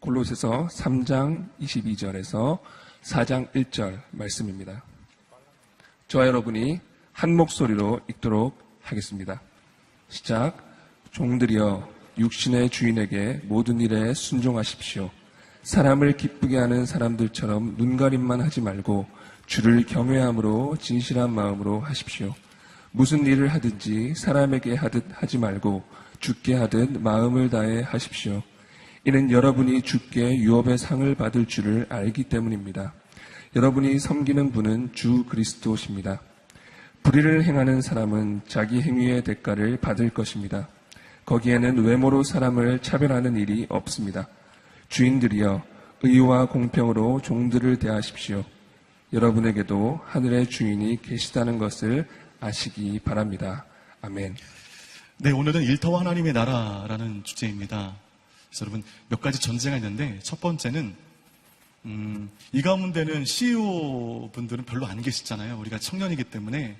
골로새서 3장 22절에서 4장 1절 말씀입니다. 저와 여러분이 한 목소리로 읽도록 하겠습니다. 시작. 종들이여 육신의 주인에게 모든 일에 순종하십시오. 사람을 기쁘게 하는 사람들처럼 눈가림만 하지 말고 주를 경외함으로 진실한 마음으로 하십시오. 무슨 일을 하든지 사람에게 하듯 하지 말고 주께 하듯 마음을 다해 하십시오. 이는 여러분이 주께 유업의 상을 받을 줄을 알기 때문입니다. 여러분이 섬기는 분은 주 그리스도십니다. 불의를 행하는 사람은 자기 행위의 대가를 받을 것입니다. 거기에는 외모로 사람을 차별하는 일이 없습니다. 주인들이여 의와 공평으로 종들을 대하십시오. 여러분에게도 하늘의 주인이 계시다는 것을 아시기 바랍니다. 아멘. 네, 오늘은 일터와 하나님의 나라라는 주제입니다. 그래서 여러분 몇 가지 전제가 있는데 첫 번째는 이 가운데는 CEO 분들은 별로 안 계시잖아요. 우리가 청년이기 때문에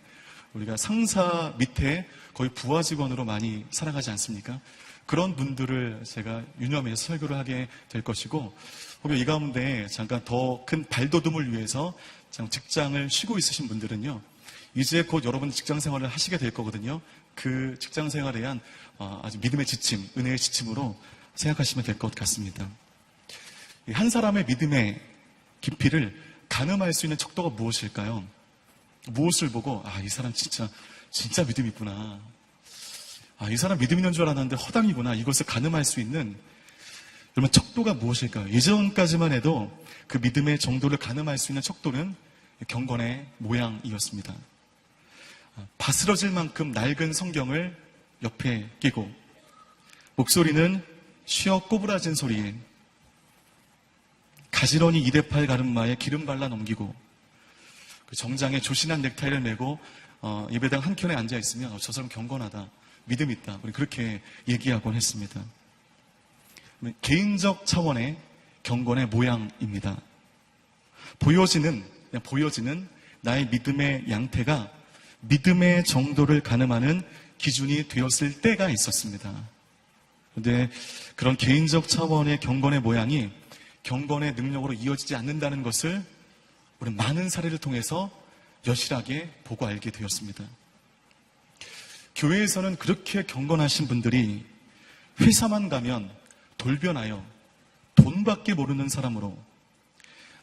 우리가 상사 밑에 거의 부하 직원으로 많이 살아가지 않습니까? 그런 분들을 제가 유념해서 설교를 하게 될 것이고, 혹은 이 가운데 잠깐 더 큰 발돋움을 위해서 직장을 쉬고 있으신 분들은요, 이제 곧 여러분 직장 생활을 하시게 될 거거든요. 그 직장 생활에 대한 아주 믿음의 지침, 은혜의 지침으로 생각하시면 될 것 같습니다. 한 사람의 믿음의 깊이를 가늠할 수 있는 척도가 무엇일까요? 무엇을 보고 이 사람 진짜 믿음이 있구나. 이 사람 믿음 있는 줄 알았는데 허당이구나. 이것을 가늠할 수 있는 여러분 척도가 무엇일까요? 예전까지만 해도 그 믿음의 정도를 가늠할 수 있는 척도는 경건의 모양이었습니다. 바스러질 만큼 낡은 성경을 옆에 끼고 목소리는 쉬어 꼬부라진 소리에 가지런히 2대8 가르마에 기름 발라 넘기고 그 정장에 조신한 넥타이를 메고 예배당 한켠에 앉아 있으면 저 사람 경건하다, 믿음 있다, 우리 그렇게 얘기하곤 했습니다. 개인적 차원의 경건의 모양입니다. 보여지는 나의 믿음의 양태가 믿음의 정도를 가늠하는 기준이 되었을 때가 있었습니다. 그런데 그런 개인적 차원의 경건의 모양이 경건의 능력으로 이어지지 않는다는 것을 우리 많은 사례를 통해서 여실하게 보고 알게 되었습니다. 교회에서는 그렇게 경건하신 분들이 회사만 가면 돌변하여 돈밖에 모르는 사람으로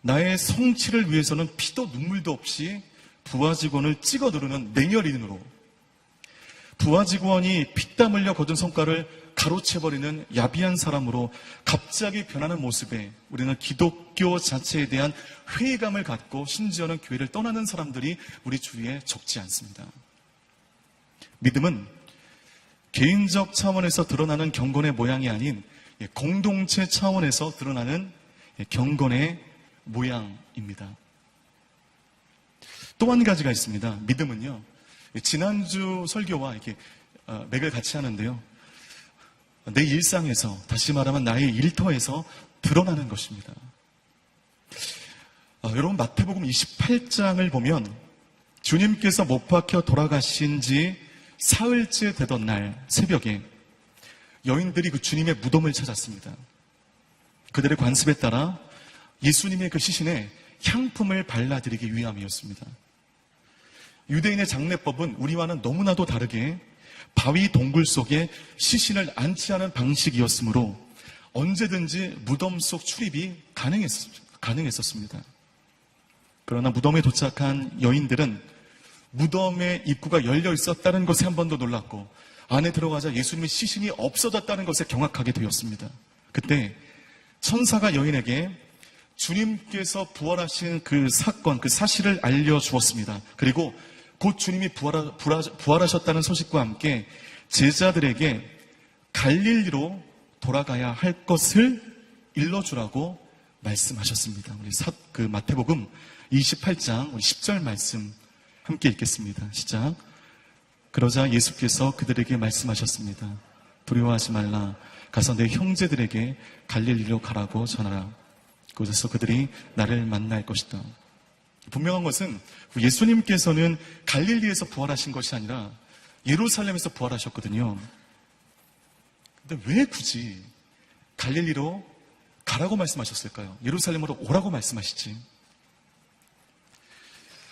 나의 성취를 위해서는 피도 눈물도 없이 부하 직원을 찍어 누르는 냉혈인으로 부하 직원이 피땀 흘려 거둔 성과를 가로채버리는 야비한 사람으로 갑자기 변하는 모습에 우리는 기독교 자체에 대한 회의감을 갖고 심지어는 교회를 떠나는 사람들이 우리 주위에 적지 않습니다. 믿음은 개인적 차원에서 드러나는 경건의 모양이 아닌 공동체 차원에서 드러나는 경건의 모양입니다. 또 한 가지가 있습니다. 믿음은요, 지난주 설교와 이렇게 맥을 같이 하는데요, 내 일상에서, 다시 말하면 나의 일터에서 드러나는 것입니다. 여러분 마태복음 28장을 보면 주님께서 못 박혀 돌아가신 지 사흘째 되던 날 새벽에 여인들이 그 주님의 무덤을 찾았습니다. 그들의 관습에 따라 예수님의 그 시신에 향품을 발라드리기 위함이었습니다. 유대인의 장례법은 우리와는 너무나도 다르게 바위 동굴 속에 시신을 안치하는 방식이었으므로 언제든지 무덤 속 출입이 가능했었습니다. 그러나 무덤에 도착한 여인들은 무덤의 입구가 열려 있었다는 것에 한 번 더 놀랐고 안에 들어가자 예수님의 시신이 없어졌다는 것에 경악하게 되었습니다. 그때 천사가 여인에게 주님께서 부활하신 그 사건, 그 사실을 알려주었습니다. 그리고 곧 주님이 부활하셨다는 소식과 함께 제자들에게 갈릴리로 돌아가야 할 것을 일러주라고 말씀하셨습니다. 우리 그 마태복음 28장 우리 10절 말씀 함께 읽겠습니다. 시작. 그러자 예수께서 그들에게 말씀하셨습니다. 두려워하지 말라. 가서 내 형제들에게 갈릴리로 가라고 전하라. 그곳에서 그들이 나를 만날 것이다. 분명한 것은 예수님께서는 갈릴리에서 부활하신 것이 아니라 예루살렘에서 부활하셨거든요. 근데 왜 굳이 갈릴리로 가라고 말씀하셨을까요? 예루살렘으로 오라고 말씀하시지.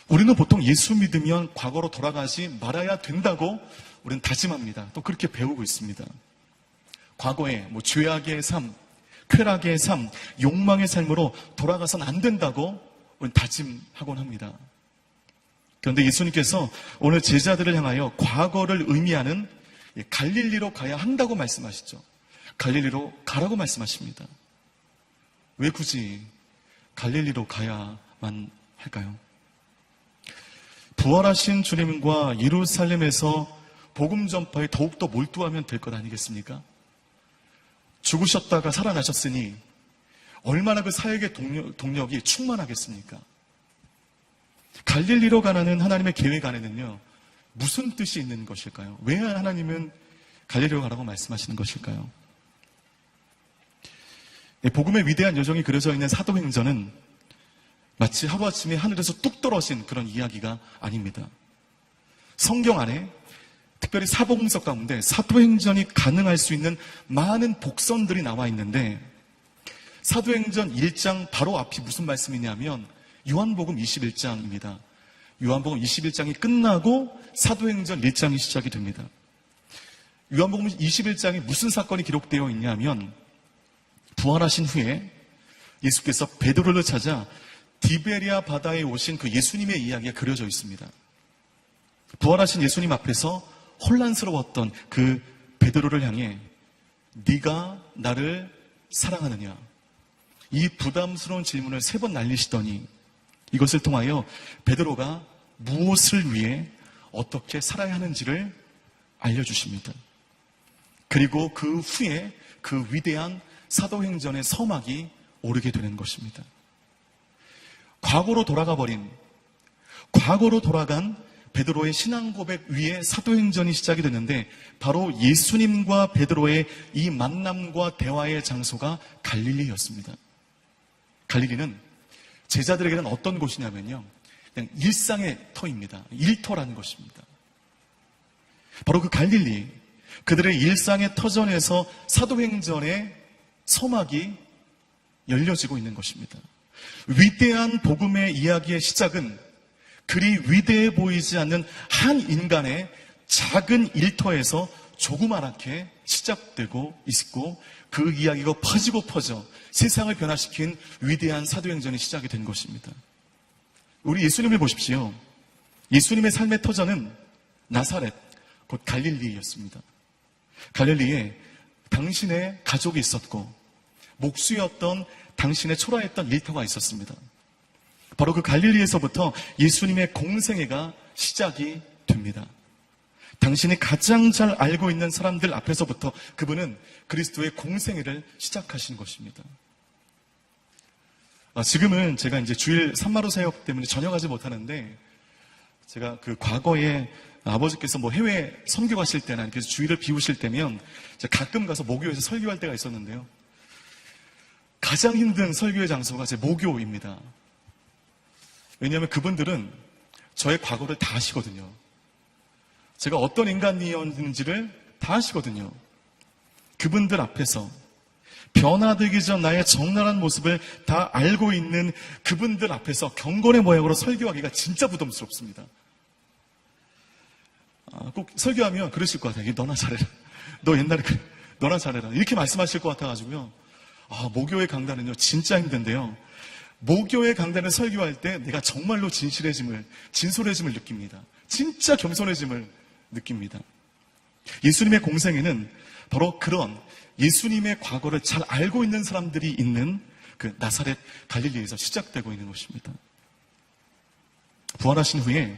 우리는 보통 예수 믿으면 과거로 돌아가지 말아야 된다고 우리는 다짐합니다. 또 그렇게 배우고 있습니다. 과거에 죄악의 삶, 쾌락의 삶, 욕망의 삶으로 돌아가선 안 된다고 우리는 다짐하곤 합니다. 그런데 예수님께서 오늘 제자들을 향하여 과거를 의미하는 갈릴리로 가야 한다고 말씀하시죠. 갈릴리로 가라고 말씀하십니다. 왜 굳이 갈릴리로 가야만 할까요? 부활하신 주님과 예루살렘에서 복음 전파에 더욱더 몰두하면 될 것 아니겠습니까? 죽으셨다가 살아나셨으니 얼마나 그 사역의 동력이 충만하겠습니까? 갈릴리로 가라는 하나님의 계획 안에는요, 무슨 뜻이 있는 것일까요? 왜 하나님은 갈릴리로 가라고 말씀하시는 것일까요? 복음의 위대한 여정이 그려져 있는 사도행전은 마치 하루아침에 하늘에서 뚝 떨어진 그런 이야기가 아닙니다. 성경 안에 특별히 사복음서 가운데 사도행전이 가능할 수 있는 많은 복선들이 나와 있는데 사도행전 1장 바로 앞이 무슨 말씀이냐면 요한복음 21장입니다. 요한복음 21장이 끝나고 사도행전 1장이 시작이 됩니다. 요한복음 21장에 무슨 사건이 기록되어 있냐면 부활하신 후에 예수께서 베드로를 찾아 디베리아 바다에 오신 그 예수님의 이야기가 그려져 있습니다. 부활하신 예수님 앞에서 혼란스러웠던 그 베드로를 향해 네가 나를 사랑하느냐? 이 부담스러운 질문을 3번 날리시더니 이것을 통하여 베드로가 무엇을 위해 어떻게 살아야 하는지를 알려주십니다. 그리고 그 후에 그 위대한 사도행전의 서막이 오르게 되는 것입니다. 과거로 돌아간 베드로의 신앙 고백 위에 사도행전이 시작이 됐는데 바로 예수님과 베드로의 이 만남과 대화의 장소가 갈릴리였습니다. 갈릴리는 제자들에게는 어떤 곳이냐면요, 그냥 일상의 터입니다. 일터라는 것입니다. 바로 그 갈릴리, 그들의 일상의 터전에서 사도행전의 서막이 열려지고 있는 것입니다. 위대한 복음의 이야기의 시작은 그리 위대해 보이지 않는 한 인간의 작은 일터에서 조그맣게 시작되고 있고 그 이야기가 퍼져 세상을 변화시킨 위대한 사도행전이 시작이 된 것입니다. 우리 예수님을 보십시오. 예수님의 삶의 터전은 나사렛, 곧 갈릴리였습니다. 갈릴리에 당신의 가족이 있었고 목수였던 당신의 초라했던 일터가 있었습니다. 바로 그 갈릴리에서부터 예수님의 공생애가 시작이 됩니다. 당신이 가장 잘 알고 있는 사람들 앞에서부터 그분은 그리스도의 공생애를 시작하신 것입니다. 지금은 제가 이제 주일 산마루 사역 때문에 전혀 가지 못하는데 제가 그 과거에 아버지께서 해외 선교 가실 때나 이렇게 주일을 비우실 때면 제가 가끔 가서 모교에서 설교할 때가 있었는데요. 가장 힘든 설교의 장소가 제 모교입니다. 왜냐하면 그분들은 저의 과거를 다 아시거든요. 제가 어떤 인간이었는지를 다 아시거든요. 그분들 앞에서 변화되기 전 나의 적나라한 모습을 다 알고 있는 그분들 앞에서 경건의 모양으로 설교하기가 진짜 부담스럽습니다. 꼭 설교하면 그러실 것 같아요. 너나 잘해라. 너 옛날에 그래. 너나 잘해라. 이렇게 말씀하실 것 같아가지고요. 모교의 강단은요 진짜 힘든데요. 모교의 강단을 설교할 때 내가 정말로 진솔해짐을 느낍니다. 진짜 겸손해짐을 느낍니다. 예수님의 공생애는 바로 그런 예수님의 과거를 잘 알고 있는 사람들이 있는 그 나사렛 갈릴리에서 시작되고 있는 것입니다. 부활하신 후에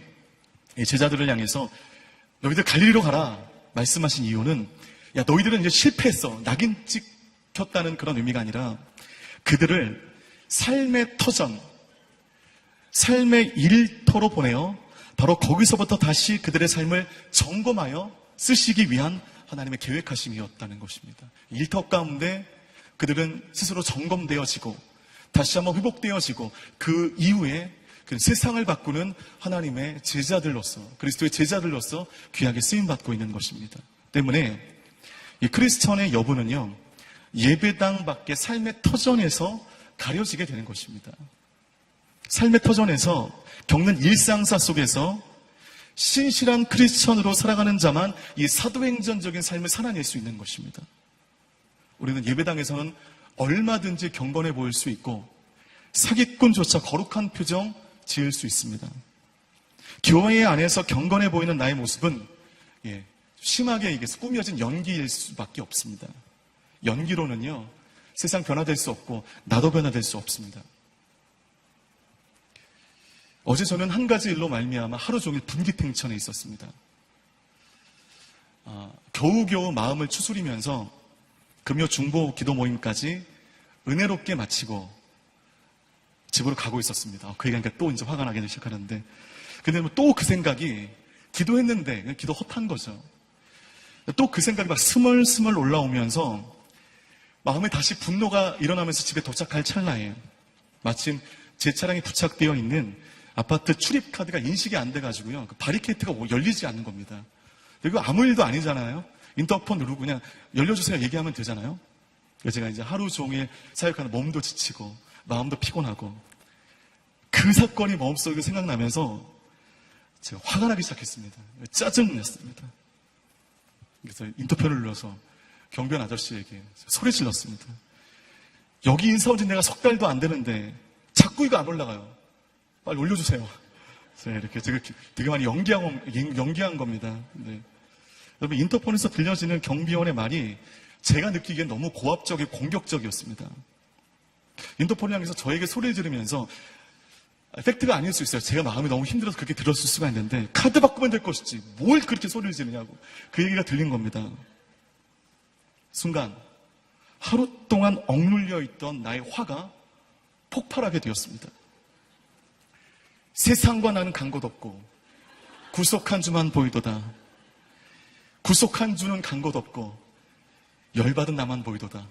제자들을 향해서 너희들 갈릴리로 가라 말씀하신 이유는 야 너희들은 이제 실패했어. 낙인 찍혔다는 그런 의미가 아니라 그들을 삶의 터전, 삶의 일터로 보내어 바로 거기서부터 다시 그들의 삶을 점검하여 쓰시기 위한 하나님의 계획하심이었다는 것입니다. 일터 가운데 그들은 스스로 점검되어지고 다시 한번 회복되어지고 그 이후에 그 세상을 바꾸는 하나님의 제자들로서 그리스도의 제자들로서 귀하게 쓰임받고 있는 것입니다. 때문에 이 크리스천의 여부는요 예배당 밖의 삶의 터전에서 가려지게 되는 것입니다. 삶의 터전에서 겪는 일상사 속에서 신실한 크리스천으로 살아가는 자만 이 사도행전적인 삶을 살아낼 수 있는 것입니다. 우리는 예배당에서는 얼마든지 경건해 보일 수 있고 사기꾼조차 거룩한 표정 지을 수 있습니다. 교회 안에서 경건해 보이는 나의 모습은 심하게 얘기해서 꾸며진 연기일 수밖에 없습니다. 연기로는요, 세상 변화될 수 없고 나도 변화될 수 없습니다. 어제 저는 한 가지 일로 말미암아 하루 종일 분기탱천에 있었습니다. 겨우겨우 마음을 추스리면서 금요 중보 기도 모임까지 은혜롭게 마치고 집으로 가고 있었습니다. 그 얘기하니까 또 이제 화가 나기 시작하는데, 근데 또 그 생각이, 기도했는데 기도 헛한 거죠. 또 그 생각이 막 스멀스멀 올라오면서 마음에 다시 분노가 일어나면서 집에 도착할 찰나에 마침 제 차량에 부착되어 있는 아파트 출입카드가 인식이 안 돼가지고요, 그 바리케이트가 열리지 않는 겁니다. 이거 아무 일도 아니잖아요. 인터폰 누르고 그냥 열려주세요 얘기하면 되잖아요. 그래서 제가 이제 하루 종일 사역하는 몸도 지치고 마음도 피곤하고 그 사건이 마음속에 생각나면서 제가 화가 나기 시작했습니다. 짜증냈습니다. 그래서 인터폰을 눌러서 경비원 아저씨에게 소리 질렀습니다. 여기 인사 온 지 내가 석 달도 안 되는데 자꾸 이거 안 올라가요. 빨리 올려주세요. 그래서 이렇게 되게 많이 연기한 겁니다. 네. 여러분, 인터폰에서 들려지는 경비원의 말이 제가 느끼기엔 너무 고압적이고 공격적이었습니다. 인터폰을 향해서 저에게 소리를 지르면서, 팩트가 아닐 수 있어요. 제가 마음이 너무 힘들어서 그렇게 들었을 수가 있는데, 카드 바꾸면 될 것이지 뭘 그렇게 소리를 지르냐고 그 얘기가 들린 겁니다. 순간 하루 동안 억눌려 있던 나의 화가 폭발하게 되었습니다. 세상과 나는 간 곳 없고 구속한 주만 보이도다. 구속한 주는 간 곳 없고 열받은 나만 보이도다.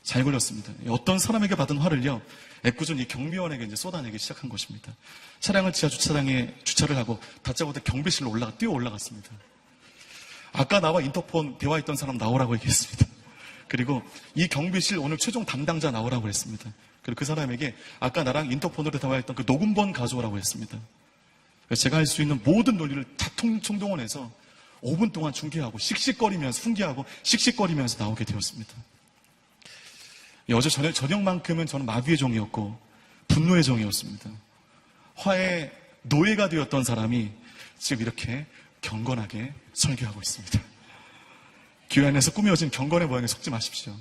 잘 걸렸습니다. 어떤 사람에게 받은 화를요, 애꿎은 이 경비원에게 이제 쏟아내기 시작한 것입니다. 차량을 지하 주차장에 주차를 하고 다짜고짜 경비실로 뛰어 올라갔습니다. 아까 나와 인터폰 대화했던 사람 나오라고 얘기했습니다. 그리고 이 경비실 오늘 최종 담당자 나오라고 했습니다. 그리고 그 사람에게 아까 나랑 인터폰으로 대화했던 그 녹음본 가져오라고 했습니다. 그래서 제가 할 수 있는 모든 논리를 다 총동원해서 5분 동안 중계하고 씩씩거리면서 훈계하고 씩씩거리면서 나오게 되었습니다. 어제 저녁만큼은 저는 마귀의 종이었고 분노의 종이었습니다. 화의 노예가 되었던 사람이 지금 이렇게 경건하게 설교하고 있습니다. 교회 안에서 꾸며진 경건의 모양에 속지 마십시오.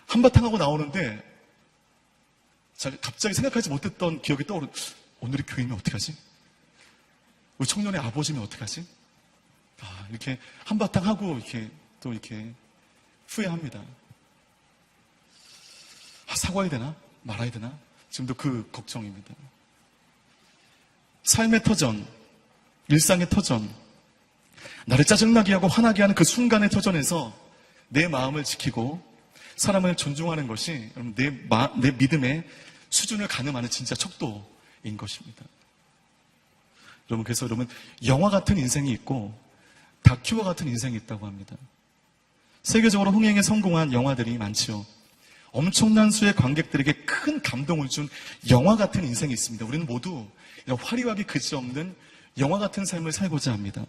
한바탕 하고 나오는데 갑자기 생각하지 못했던 기억이 떠오르. 오늘의 교회면 어떡하지? 우리 청년의 아버지면 어떡하지? 이렇게 한바탕 하고 또 이렇게 후회합니다. 사과해야 되나? 말아야 되나? 지금도 그 걱정입니다. 삶의 터전, 일상의 터전, 나를 짜증나게 하고 화나게 하는 그 순간의 터전에서 내 마음을 지키고 사람을 존중하는 것이 내 믿음의 수준을 가늠하는 진짜 척도인 것입니다. 여러분, 그래서 여러분, 영화 같은 인생이 있고 다큐와 같은 인생이 있다고 합니다. 세계적으로 흥행에 성공한 영화들이 많지요. 엄청난 수의 관객들에게 큰 감동을 준 영화 같은 인생이 있습니다. 우리는 모두 이런 화려하게 그지없는 영화 같은 삶을 살고자 합니다.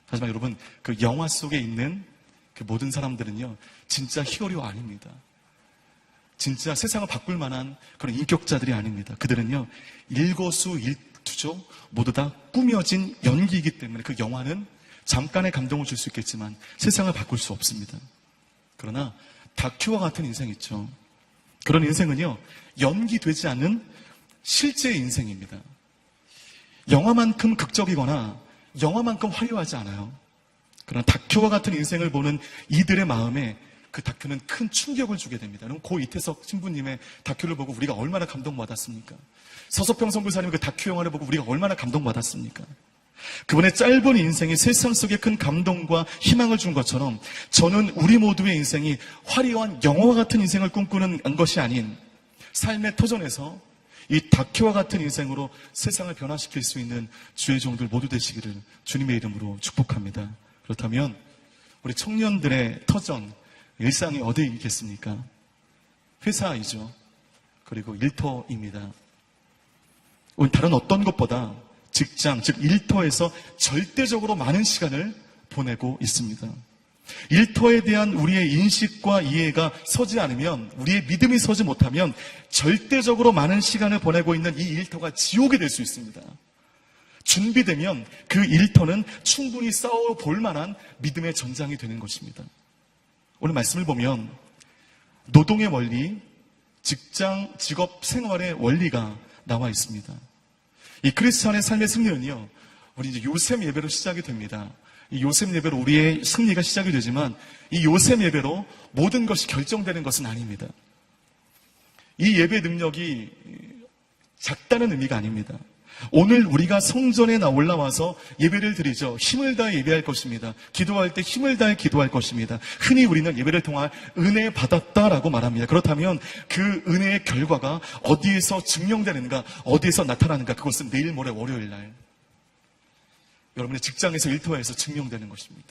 하지만 여러분, 그 영화 속에 있는 그 모든 사람들은요, 진짜 히어로 아닙니다. 진짜 세상을 바꿀 만한 그런 인격자들이 아닙니다. 그들은요, 일거수일투족 모두 다 꾸며진 연기이기 때문에 그 영화는 잠깐의 감동을 줄 수 있겠지만 세상을 바꿀 수 없습니다. 그러나 다큐와 같은 인생이 있죠. 그런 인생은요, 연기되지 않는 실제의 인생입니다. 영화만큼 극적이거나 영화만큼 화려하지 않아요. 그러나 다큐와 같은 인생을 보는 이들의 마음에 그 다큐는 큰 충격을 주게 됩니다. 그럼 고 이태석 신부님의 다큐를 보고 우리가 얼마나 감동받았습니까? 서서평 선교사님 그 다큐 영화를 보고 우리가 얼마나 감동받았습니까? 그분의 짧은 인생이 세상 속에 큰 감동과 희망을 준 것처럼 저는 우리 모두의 인생이 화려한 영화와 같은 인생을 꿈꾸는 것이 아닌 삶의 터전에서 이 다큐와 같은 인생으로 세상을 변화시킬 수 있는 주의 종들 모두 되시기를 주님의 이름으로 축복합니다. 그렇다면 우리 청년들의 터전, 일상이 어디겠습니까? 회사이죠. 그리고 일터입니다. 오늘 다른 어떤 것보다 직장, 즉 일터에서 절대적으로 많은 시간을 보내고 있습니다. 일터에 대한 우리의 인식과 이해가 서지 않으면, 우리의 믿음이 서지 못하면 절대적으로 많은 시간을 보내고 있는 이 일터가 지옥이 될 수 있습니다. 준비되면 그 일터는 충분히 싸워볼 만한 믿음의 전장이 되는 것입니다. 오늘 말씀을 보면 노동의 원리, 직장, 직업, 생활의 원리가 나와 있습니다. 이 크리스찬의 삶의 승리는요, 우리 이제 요셉 예배로 시작이 됩니다. 이 요셉 예배로 우리의 승리가 시작이 되지만 이 요셉 예배로 모든 것이 결정되는 것은 아닙니다. 이 예배 능력이 작다는 의미가 아닙니다. 오늘 우리가 성전에 올라와서 예배를 드리죠. 힘을 다해 예배할 것입니다. 기도할 때 힘을 다해 기도할 것입니다. 흔히 우리는 예배를 통해 은혜 받았다라고 말합니다. 그렇다면 그 은혜의 결과가 어디에서 증명되는가, 어디에서 나타나는가, 그것은 내일 모레 월요일 날 여러분의 직장에서 일터에서 증명되는 것입니다.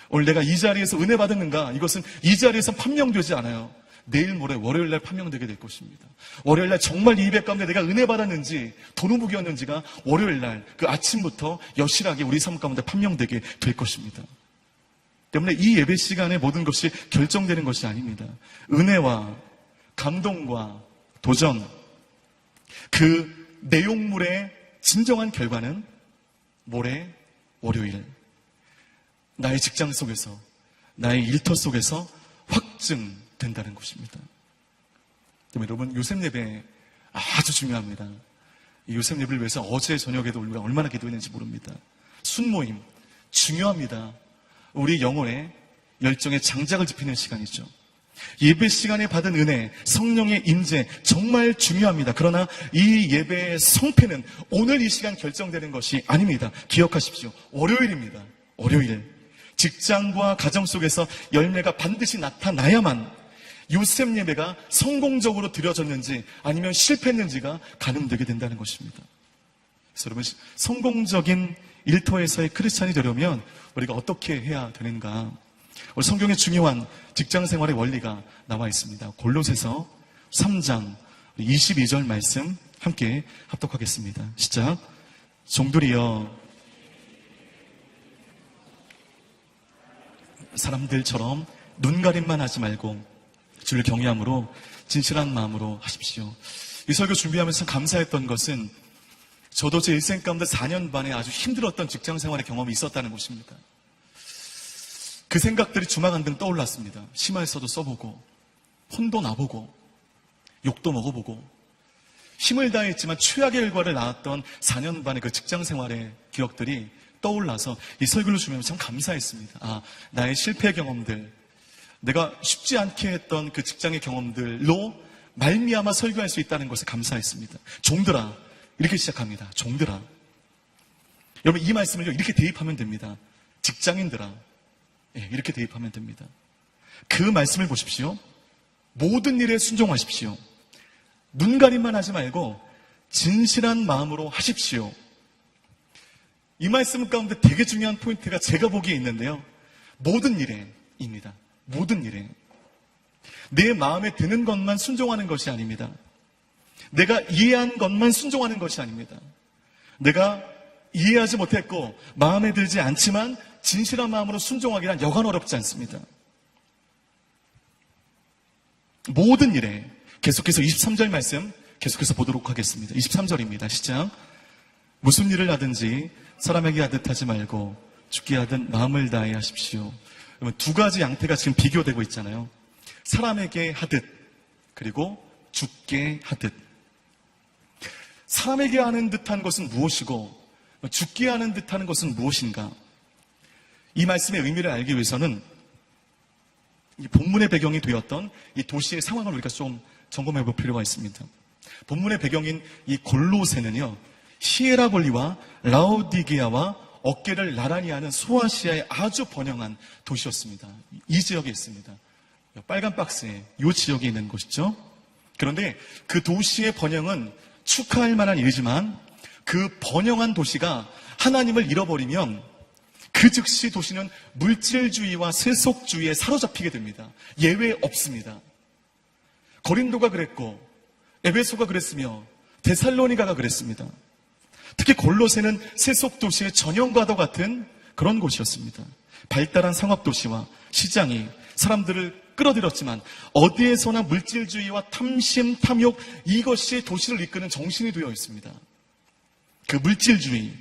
오늘 내가 이 자리에서 은혜 받았는가, 이것은 이 자리에서 판명되지 않아요. 내일 모레 월요일 날 판명되게 될 것입니다. 월요일 날 정말 이 예배 가운데 내가 은혜 받았는지 도루묵이었는지가 월요일 날 그 아침부터 여실하게 우리 삶 가운데 판명되게 될 것입니다. 때문에 이 예배 시간에 모든 것이 결정되는 것이 아닙니다. 은혜와 감동과 도전, 그 내용물의 진정한 결과는 모레 월요일 나의 직장 속에서, 나의 일터 속에서 확증된다는 것입니다. 때문에 여러분, 요셉 예배 아주 중요합니다. 이 요셉 예배를 위해서 어제 저녁에도 우리가 얼마나 기도했는지 모릅니다. 순모임 중요합니다. 우리 영혼의 열정의 장작을 짚는 시간이죠. 예배 시간에 받은 은혜, 성령의 임재 정말 중요합니다. 그러나 이 예배의 성패는 오늘 이 시간 결정되는 것이 아닙니다. 기억하십시오. 월요일입니다. 월요일. 직장과 가정 속에서 열매가 반드시 나타나야만 요셉 예배가 성공적으로 드려졌는지 아니면 실패했는지가 가늠되게 된다는 것입니다. 그래서 여러분, 성공적인 일터에서의 크리스찬이 되려면 우리가 어떻게 해야 되는가? 오늘 성경에 중요한 직장 생활의 원리가 나와 있습니다. 골로새서 3장 22절 말씀 함께 합독하겠습니다. 시작. 종들이여 사람들처럼 눈가림만 하지 말고 주를 경외함으로 진실한 마음으로 하십시오. 이 설교 준비하면서 감사했던 것은 저도 제 일생 가운데 4년 반에 아주 힘들었던 직장 생활의 경험이 있었다는 것입니다. 그 생각들이 주마간등 떠올랐습니다. 심할서도 써보고 혼도 나보고 욕도 먹어보고 힘을 다했지만 최악의 결과를 낳았던 4년 반의 그 직장 생활의 기억들이 떠올라서 이 설교를 주면서 참 감사했습니다. 아, 나의 실패 경험들, 내가 쉽지 않게 했던 그 직장의 경험들로 말미암아 설교할 수 있다는 것에 감사했습니다. 종들아, 이렇게 시작합니다. 종들아. 여러분, 이 말씀을 이렇게 대입하면 됩니다. 직장인들아, 이렇게 대입하면 됩니다. 그 말씀을 보십시오. 모든 일에 순종하십시오. 눈가림만 하지 말고 진실한 마음으로 하십시오. 이 말씀 가운데 되게 중요한 포인트가 제가 보기에 있는데요. 모든 일에입니다. 모든 일에. 내 마음에 드는 것만 순종하는 것이 아닙니다. 내가 이해한 것만 순종하는 것이 아닙니다. 내가 이해하지 못했고 마음에 들지 않지만 진실한 마음으로 순종하기란 여간 어렵지 않습니다. 모든 일에. 계속해서 23절 말씀 계속해서 보도록 하겠습니다. 23절입니다. 시작. 무슨 일을 하든지 사람에게 하듯 하지 말고 죽게 하든 마음을 다해 하십시오. 그러면 두 가지 양태가 지금 비교되고 있잖아요. 사람에게 하듯 그리고 죽게 하듯. 사람에게 하는 듯한 것은 무엇이고 죽게 하는 듯하는 것은 무엇인가? 이 말씀의 의미를 알기 위해서는 이 본문의 배경이 되었던 이 도시의 상황을 우리가 좀 점검해 볼 필요가 있습니다. 본문의 배경인 이 골로새는요, 히에라볼리와 라오디게아와 어깨를 나란히 하는 소아시아의 아주 번영한 도시였습니다. 이 지역에 있습니다. 빨간 박스에 이 지역에 있는 곳이죠. 그런데 그 도시의 번영은 축하할 만한 일이지만 그 번영한 도시가 하나님을 잃어버리면 그 즉시 도시는 물질주의와 세속주의에 사로잡히게 됩니다. 예외 없습니다. 고린도가 그랬고 에베소가 그랬으며 데살로니가가 그랬습니다. 특히 골로새는 세속도시의 전형과도 같은 그런 곳이었습니다. 발달한 상업도시와 시장이 사람들을 끌어들였지만 어디에서나 물질주의와 탐심, 탐욕, 이것이 도시를 이끄는 정신이 되어 있습니다. 그 물질주의,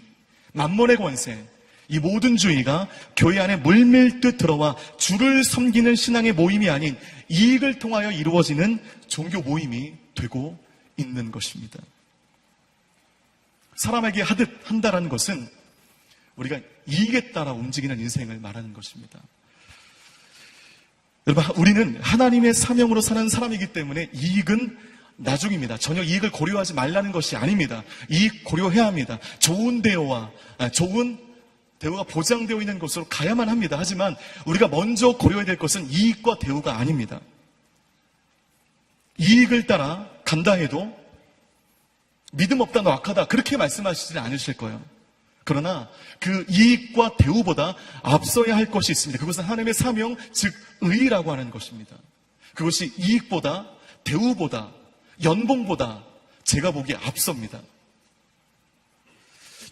만몬의 권세, 이 모든 주의가 교회 안에 물밀듯 들어와 주를 섬기는 신앙의 모임이 아닌 이익을 통하여 이루어지는 종교 모임이 되고 있는 것입니다. 사람에게 하듯 한다라는 것은 우리가 이익에 따라 움직이는 인생을 말하는 것입니다. 여러분, 우리는 하나님의 사명으로 사는 사람이기 때문에 이익은 나중입니다. 전혀 이익을 고려하지 말라는 것이 아닙니다. 이익 고려해야 합니다. 좋은 대우가 보장되어 있는 곳으로 가야만 합니다. 하지만 우리가 먼저 고려해야 될 것은 이익과 대우가 아닙니다. 이익을 따라 간다 해도 믿음 없다, 너 악하다, 그렇게 말씀하시지 않으실 거예요. 그러나 그 이익과 대우보다 앞서야 할 것이 있습니다. 그것은 하나님의 사명, 즉 의라고 하는 것입니다. 그것이 이익보다, 대우보다, 연봉보다 제가 보기에 앞섭니다.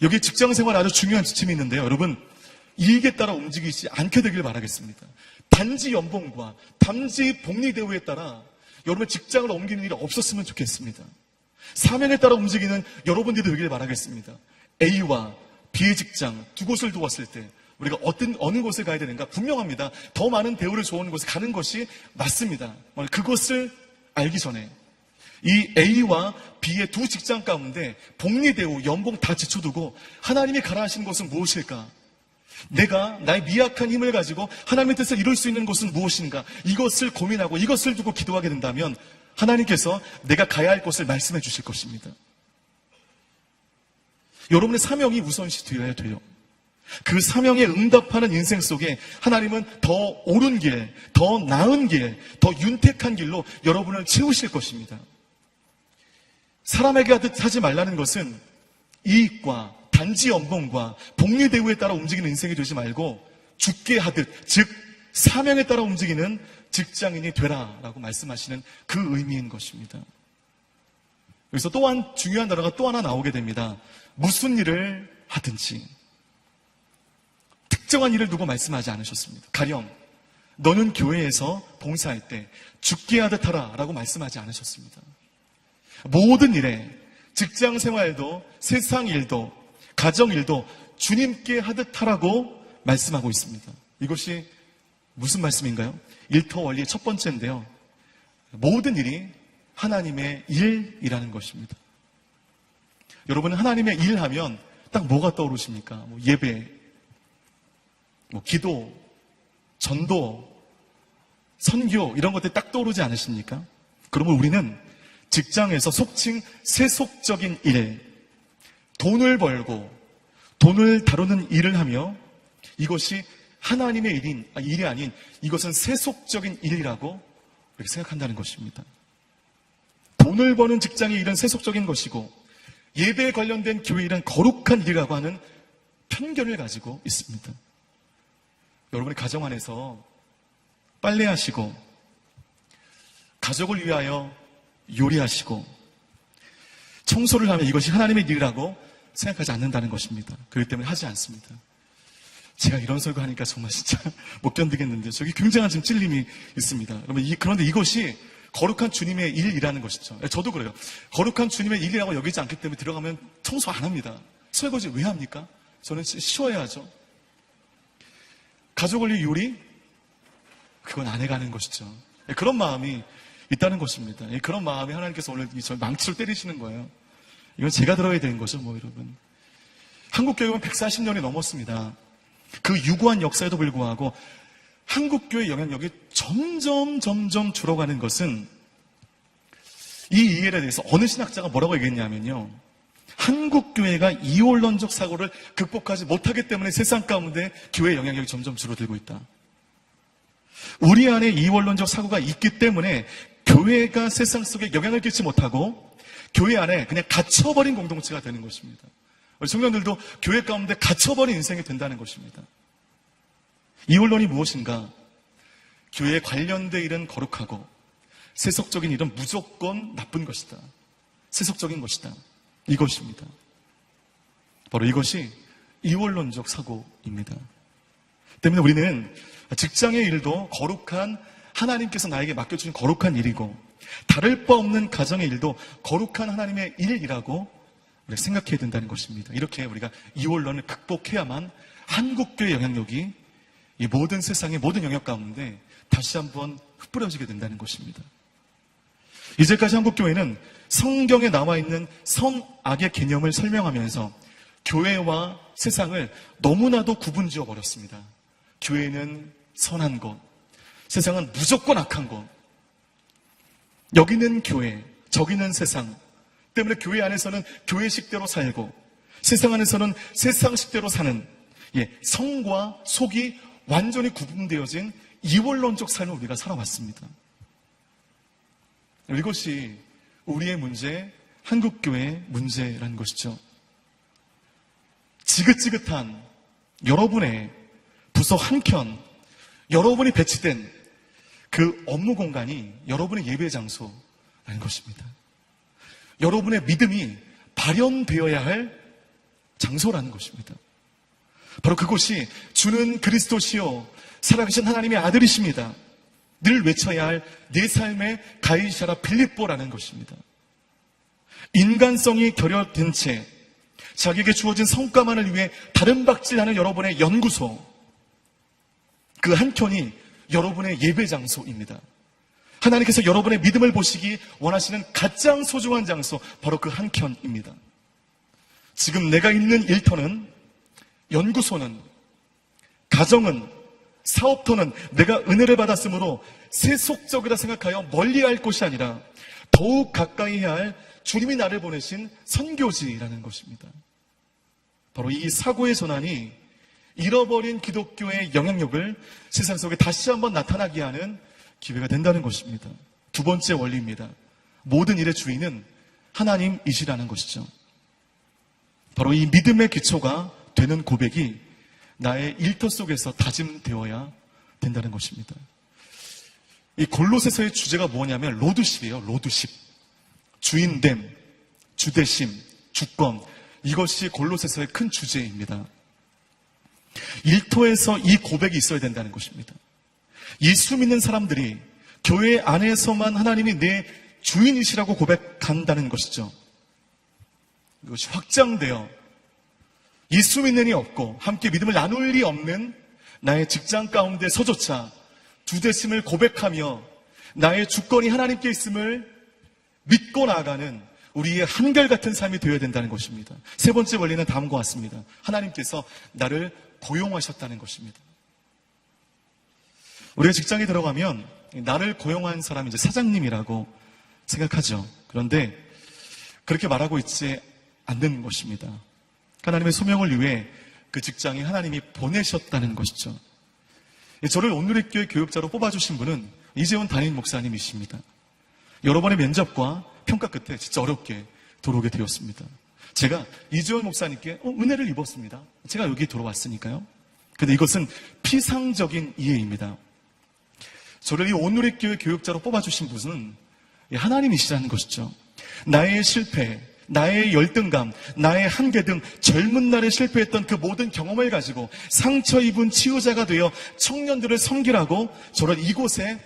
여기 직장생활 아주 중요한 지침이 있는데요. 여러분, 이익에 따라 움직이지 않게 되길 바라겠습니다. 단지 연봉과 단지 복리 대우에 따라 여러분의 직장을 옮기는 일이 없었으면 좋겠습니다. 사명에 따라 움직이는 여러분들이 되길 바라겠습니다. A와 B의 직장 두 곳을 두었을 때 우리가 어느 곳에 가야 되는가 분명합니다. 더 많은 대우를 좋은 곳에 가는 것이 맞습니다. 그것을 알기 전에 이 A와 B의 두 직장 가운데 복리 대우, 연봉 다 제쳐두고 하나님이 가라 하시는 것은 무엇일까? 내가 나의 미약한 힘을 가지고 하나님의 뜻을 이룰 수 있는 것은 무엇인가? 이것을 고민하고 이것을 두고 기도하게 된다면 하나님께서 내가 가야 할 곳을 말씀해 주실 것입니다. 여러분의 사명이 우선시 되어야 돼요. 그 사명에 응답하는 인생 속에 하나님은 더 옳은 길, 더 나은 길, 더 윤택한 길로 여러분을 채우실 것입니다. 사람에게 하듯 하지 말라는 것은 이익과 단지 연봉과 복리 대우에 따라 움직이는 인생이 되지 말고 죽게 하듯, 즉 사명에 따라 움직이는 직장인이 되라라고 말씀하시는 그 의미인 것입니다. 여기서 또한 중요한 단어가 또 하나 나오게 됩니다. 무슨 일을 하든지. 특정한 일을 두고 말씀하지 않으셨습니다. 가령 너는 교회에서 봉사할 때 죽게 하듯 하라 라고 말씀하지 않으셨습니다. 모든 일에 직장 생활도 세상 일도 가정 일도 주님께 하듯 하라고 말씀하고 있습니다. 이것이 무슨 말씀인가요? 일터 원리의 첫 번째인데요. 모든 일이 하나님의 일이라는 것입니다. 여러분은 하나님의 일 하면 딱 뭐가 떠오르십니까? 예배, 기도, 전도, 선교 이런 것들이 딱 떠오르지 않으십니까? 그러면 우리는 직장에서 속칭 세속적인 일, 돈을 벌고 돈을 다루는 일을 하며 이것이 하나님의 일이 아닌 이것은 세속적인 일이라고 이렇게 생각한다는 것입니다. 돈을 버는 직장의 일은 세속적인 것이고 예배에 관련된 교회 일은 거룩한 일이라고 하는 편견을 가지고 있습니다. 여러분의 가정 안에서 빨래하시고 가족을 위하여 요리하시고 청소를 하면 이것이 하나님의 일이라고 생각하지 않는다는 것입니다. 그렇기 때문에 하지 않습니다. 제가 이런 설교하니까 정말 진짜 못 견디겠는데 저기 굉장한 지금 찔림이 있습니다. 여러분, 그런데 이것이 거룩한 주님의 일이라는 것이죠. 저도 그래요. 거룩한 주님의 일이라고 여기지 않기 때문에 들어가면 청소 안 합니다. 설거지 왜 합니까? 저는 쉬어야죠. 가족을 위해 요리? 그건 안 해가는 것이죠. 그런 마음이 있다는 것입니다. 그런 마음이 하나님께서 오늘 저 망치로 때리시는 거예요. 이건 제가 들어야 되는 거죠, 여러분. 한국교육은 140년이 넘었습니다. 그 유구한 역사에도 불구하고 한국교회의 영향력이 점점 줄어가는 것은 이 이해에 대해서 어느 신학자가 뭐라고 얘기했냐면요. 한국교회가 이원론적 사고를 극복하지 못하기 때문에 세상 가운데 교회의 영향력이 점점 줄어들고 있다. 우리 안에 이원론적 사고가 있기 때문에 교회가 세상 속에 영향을 끼치지 못하고 교회 안에 그냥 갇혀버린 공동체가 되는 것입니다. 우리 청년들도 교회 가운데 갇혀버린 인생이 된다는 것입니다. 이원론이 무엇인가? 교회에 관련된 일은 거룩하고 세속적인 일은 무조건 나쁜 것이다. 세속적인 것이다. 이것입니다. 바로 이것이 이원론적 사고입니다. 때문에 우리는 직장의 일도 거룩한 하나님께서 나에게 맡겨주신 거룩한 일이고 다를 바 없는 가정의 일도 거룩한 하나님의 일이라고 우리가 생각해야 된다는 것입니다. 이렇게 우리가 이원론을 극복해야만 한국교회 영향력이 이 모든 세상의 모든 영역 가운데 다시 한번 흩뿌려지게 된다는 것입니다. 이제까지 한국교회는 성경에 나와 있는 선악의 개념을 설명하면서 교회와 세상을 너무나도 구분지어 버렸습니다. 교회는 선한 곳, 세상은 무조건 악한 곳. 여기는 교회, 저기는 세상. 때문에 교회 안에서는 교회식대로 살고 세상 안에서는 세상식대로 사는 성과 속이 완전히 구분되어진 이원론적 삶을 우리가 살아왔습니다. 이것이 우리의 문제, 한국교회의 문제라는 것이죠. 지긋지긋한 여러분의 부서 한켠, 여러분이 배치된 그 업무 공간이 여러분의 예배 장소라는 것입니다. 여러분의 믿음이 발현되어야 할 장소라는 것입니다. 바로 그곳이 주는 그리스도시요 살아계신 하나님의 아들이십니다. 늘 외쳐야 할 내 삶의 가이샤라 빌립보라는 것입니다. 인간성이 결여된 채 자기에게 주어진 성과만을 위해 다른 박질하는 여러분의 연구소, 그 한켠이 여러분의 예배 장소입니다. 하나님께서 여러분의 믿음을 보시기 원하시는 가장 소중한 장소, 바로 그 한켠입니다. 지금 내가 있는 일터는, 연구소는, 가정은, 사업터는 내가 은혜를 받았으므로 세속적이라 생각하여 멀리할 곳이 아니라 더욱 가까이 해야 할 주님이 나를 보내신 선교지라는 것입니다. 바로 이 사고의 전환이 잃어버린 기독교의 영향력을 세상 속에 다시 한번 나타나게 하는 기회가 된다는 것입니다. 두 번째 원리입니다. 모든 일의 주인은 하나님이시라는 것이죠. 바로 이 믿음의 기초가 되는 고백이 나의 일터 속에서 다짐되어야 된다는 것입니다. 이 골로새서의 주제가 뭐냐면 로드십이에요. 로드십. 주인됨, 주대심, 주권. 이것이 골로새서의 큰 주제입니다. 일터에서 이 고백이 있어야 된다는 것입니다. 예수 믿는 사람들이 교회 안에서만 하나님이 내 주인이시라고 고백한다는 것이죠. 이것이 확장되어 예수 믿는 이 없고 함께 믿음을 나눌 리 없는 나의 직장 가운데서조차 주대심을 고백하며 나의 주권이 하나님께 있음을 믿고 나아가는 우리의 한결같은 삶이 되어야 된다는 것입니다. 세 번째 원리는 다음과 같습니다. 하나님께서 나를 고용하셨다는 것입니다. 우리가 직장에 들어가면 나를 고용한 사람이 이제 사장님이라고 생각하죠. 그런데 그렇게 말하고 있지 않는 것입니다. 하나님의 소명을 위해 그 직장에 하나님이 보내셨다는 것이죠. 저를 온누리교회 교육자로 뽑아주신 분은 이재원 담임 목사님이십니다. 여러 번의 면접과 평가 끝에 진짜 어렵게 들어오게 되었습니다. 제가 이재원 목사님께 은혜를 입었습니다. 제가 여기 들어왔으니까요. 근데 이것은 피상적인 이해입니다. 저를 이 온누리교회 교육자로 뽑아주신 분은 하나님이시라는 것이죠. 나의 실패, 나의 열등감, 나의 한계 등 젊은 날에 실패했던 그 모든 경험을 가지고 상처 입은 치유자가 되어 청년들을 섬기라고 저를 이곳에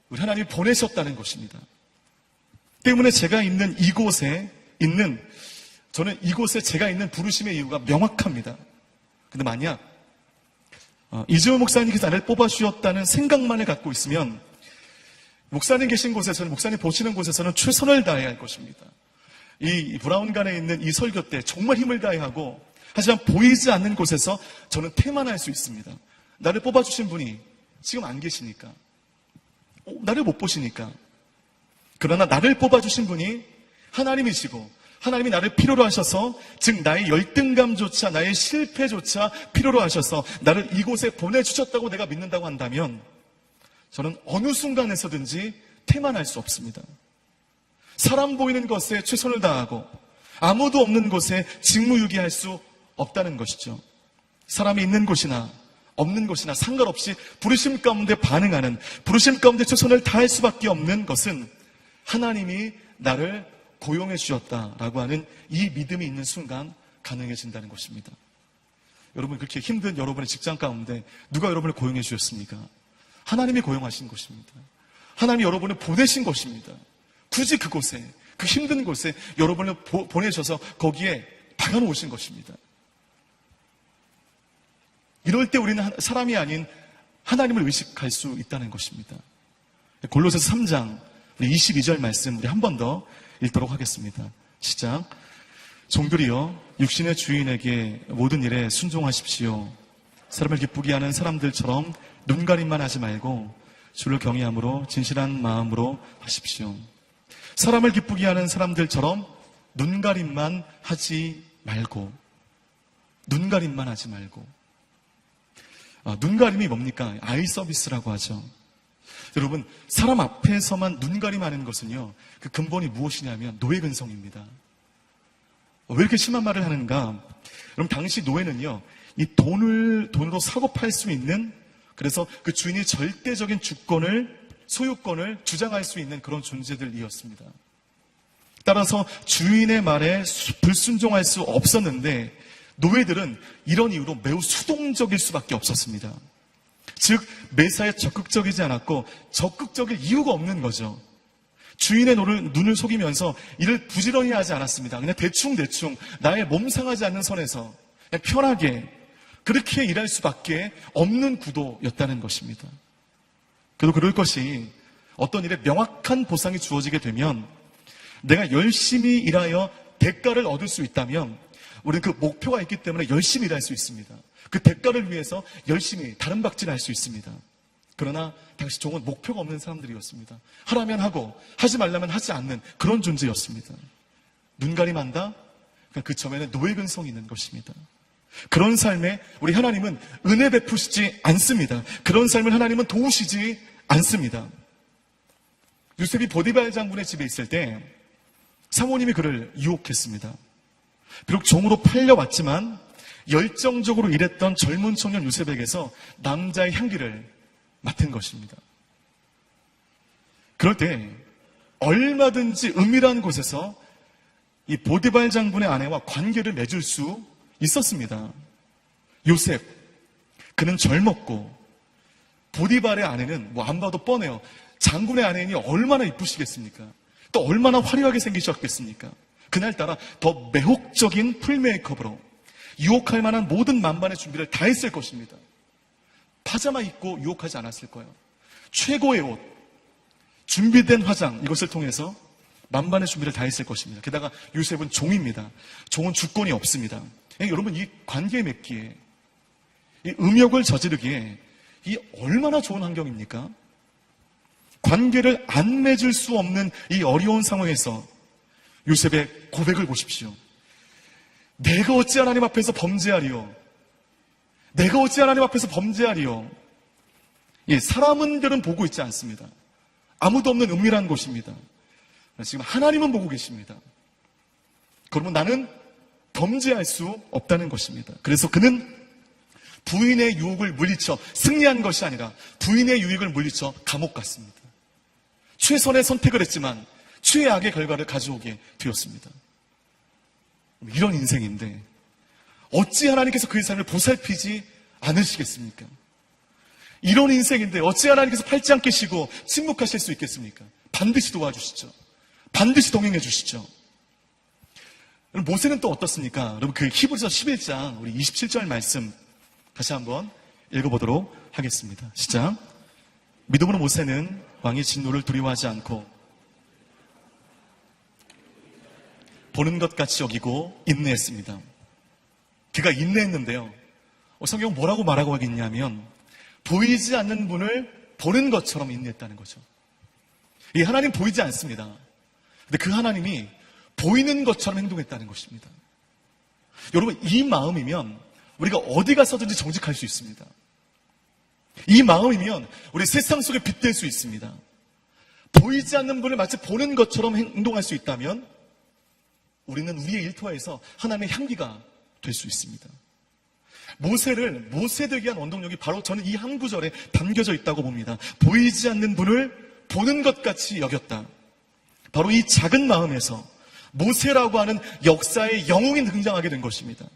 우리 하나님이 보내셨다는 것입니다. 때문에 제가 있는 이곳에 있는, 저는 이곳에 제가 있는 부르심의 이유가 명확합니다. 근데 만약 이재호 목사님께서 나를 뽑아주셨다는 생각만을 갖고 있으면 목사님 계신 곳에서는, 목사님 보시는 곳에서는 최선을 다해야 할 것입니다. 이 브라운관에 있는 이 설교 때 정말 힘을 다해야 하고, 하지만 보이지 않는 곳에서 저는 태만할 수 있습니다. 나를 뽑아주신 분이 지금 안 계시니까, 나를 못 보시니까. 그러나 나를 뽑아주신 분이 하나님이시고 하나님이 나를 필요로 하셔서, 즉 나의 열등감조차, 나의 실패조차 필요로 하셔서 나를 이곳에 보내주셨다고 내가 믿는다고 한다면 저는 어느 순간에서든지 태만할 수 없습니다. 사람 보이는 것에 최선을 다하고 아무도 없는 곳에 직무유기할 수 없다는 것이죠. 사람이 있는 곳이나 없는 것이나 상관없이 부르심 가운데 반응하는, 부르심 가운데 최선을 다할 수밖에 없는 것은 하나님이 나를 고용해 주셨다라고 하는 이 믿음이 있는 순간 가능해진다는 것입니다. 여러분, 그렇게 힘든 여러분의 직장 가운데 누가 여러분을 고용해 주셨습니까? 하나님이 고용하신 것입니다. 하나님이 여러분을 보내신 것입니다. 굳이 그곳에, 그 힘든 곳에 여러분을 보내셔서 거기에 박아놓으신 것입니다. 이럴 때 우리는 사람이 아닌 하나님을 의식할 수 있다는 것입니다. 골로새서 3장 22절 말씀 우리 한 번 더 읽도록 하겠습니다. 시작. 종들이여 육신의 주인에게 모든 일에 순종하십시오. 사람을 기쁘게 하는 사람들처럼 눈가림만 하지 말고 주를 경외함으로 진실한 마음으로 하십시오. 사람을 기쁘게 하는 사람들처럼 눈가림만 하지 말고, 눈가림만 하지 말고. 눈가림이 뭡니까? 아이 서비스라고 하죠. 여러분, 사람 앞에서만 눈가림하는 것은요, 그 근본이 무엇이냐면 노예근성입니다. 왜 이렇게 심한 말을 하는가? 그럼 당시 노예는요, 이 돈으로 사고 팔 수 있는, 그래서 그 주인이 절대적인 주권을, 소유권을 주장할 수 있는 그런 존재들이었습니다. 따라서 주인의 말에 불순종할 수 없었는데, 노예들은 이런 이유로 매우 수동적일 수밖에 없었습니다. 즉, 매사에 적극적이지 않았고 적극적일 이유가 없는 거죠. 주인의 눈을 속이면서 일을 부지런히 하지 않았습니다. 그냥 대충 나의 몸 상하지 않는 선에서 그냥 편하게 그렇게 일할 수밖에 없는 구도였다는 것입니다. 그래도 그럴 것이 어떤 일에 명확한 보상이 주어지게 되면 내가 열심히 일하여 대가를 얻을 수 있다면 우리는 그 목표가 있기 때문에 열심히 일할 수 있습니다. 그 대가를 위해서 열심히 다른 박질할 수 있습니다. 그러나 당시 종은 목표가 없는 사람들이었습니다. 하라면 하고 하지 말라면 하지 않는 그런 존재였습니다. 눈가림한다? 그 점에는 노예근성이 있는 것입니다. 그런 삶에 우리 하나님은 은혜 베푸시지 않습니다. 그런 삶을 하나님은 도우시지 않습니다. 요셉이 보디발 장군의 집에 있을 때 사모님이 그를 유혹했습니다. 비록 종으로 팔려왔지만 열정적으로 일했던 젊은 청년 요셉에게서 남자의 향기를 맡은 것입니다. 그럴 때 얼마든지 은밀한 곳에서 이 보디발 장군의 아내와 관계를 맺을 수 있었습니다. 요셉, 그는 젊었고 보디발의 아내는 뭐 안 봐도 뻔해요. 장군의 아내니 얼마나 이쁘시겠습니까? 또 얼마나 화려하게 생기셨겠습니까? 그날따라 더 매혹적인 풀메이크업으로 유혹할 만한 모든 만반의 준비를 다 했을 것입니다. 파자마 입고 유혹하지 않았을 거예요. 최고의 옷, 준비된 화장, 이것을 통해서 만반의 준비를 다 했을 것입니다. 게다가 요셉은 종입니다. 종은 주권이 없습니다. 여러분, 이 관계 맺기에, 이 음욕을 저지르기에 이 얼마나 좋은 환경입니까? 관계를 안 맺을 수 없는 이 어려운 상황에서 요셉의 고백을 보십시오. 내가 어찌 하나님 앞에서 범죄하리요? 내가 어찌 하나님 앞에서 범죄하리요? 예, 사람들은 보고 있지 않습니다. 아무도 없는 은밀한 곳입니다. 지금 하나님은 보고 계십니다. 그러면 나는 범죄할 수 없다는 것입니다. 그래서 그는 부인의 유혹을 물리쳐 승리한 것이 아니라 부인의 유익을 물리쳐 감옥 갔습니다. 최선의 선택을 했지만 최악의 결과를 가져오게 되었습니다. 이런 인생인데 어찌 하나님께서 그의 삶을 보살피지 않으시겠습니까? 이런 인생인데 어찌 하나님께서 팔짱 끼시고 침묵하실 수 있겠습니까? 반드시 도와주시죠. 반드시 동행해 주시죠. 모세는 또 어떻습니까? 여러분, 그 히브리서 11장 우리 27절 말씀 다시 한번 읽어보도록 하겠습니다. 시작. 믿음으로 모세는 왕의 진노를 두려워하지 않고 보는 것 같이 여기고 인내했습니다. 그가 인내했는데요. 성경은 뭐라고 말하고 하겠냐면 보이지 않는 분을 보는 것처럼 인내했다는 거죠. 이 하나님 보이지 않습니다. 근데 그 하나님이 보이는 것처럼 행동했다는 것입니다. 여러분, 이 마음이면 우리가 어디 가서든지 정직할 수 있습니다. 이 마음이면 우리 세상 속에 빛될 수 있습니다. 보이지 않는 분을 마치 보는 것처럼 행동할 수 있다면 우리는 우리의 일터에서 하나님의 향기가 될 수 있습니다. 모세 되게 한 원동력이 바로 저는 이 한 구절에 담겨져 있다고 봅니다. 보이지 않는 분을 보는 것 같이 여겼다. 바로 이 작은 마음에서 모세라고 하는 역사의 영웅이 등장하게 된 것입니다.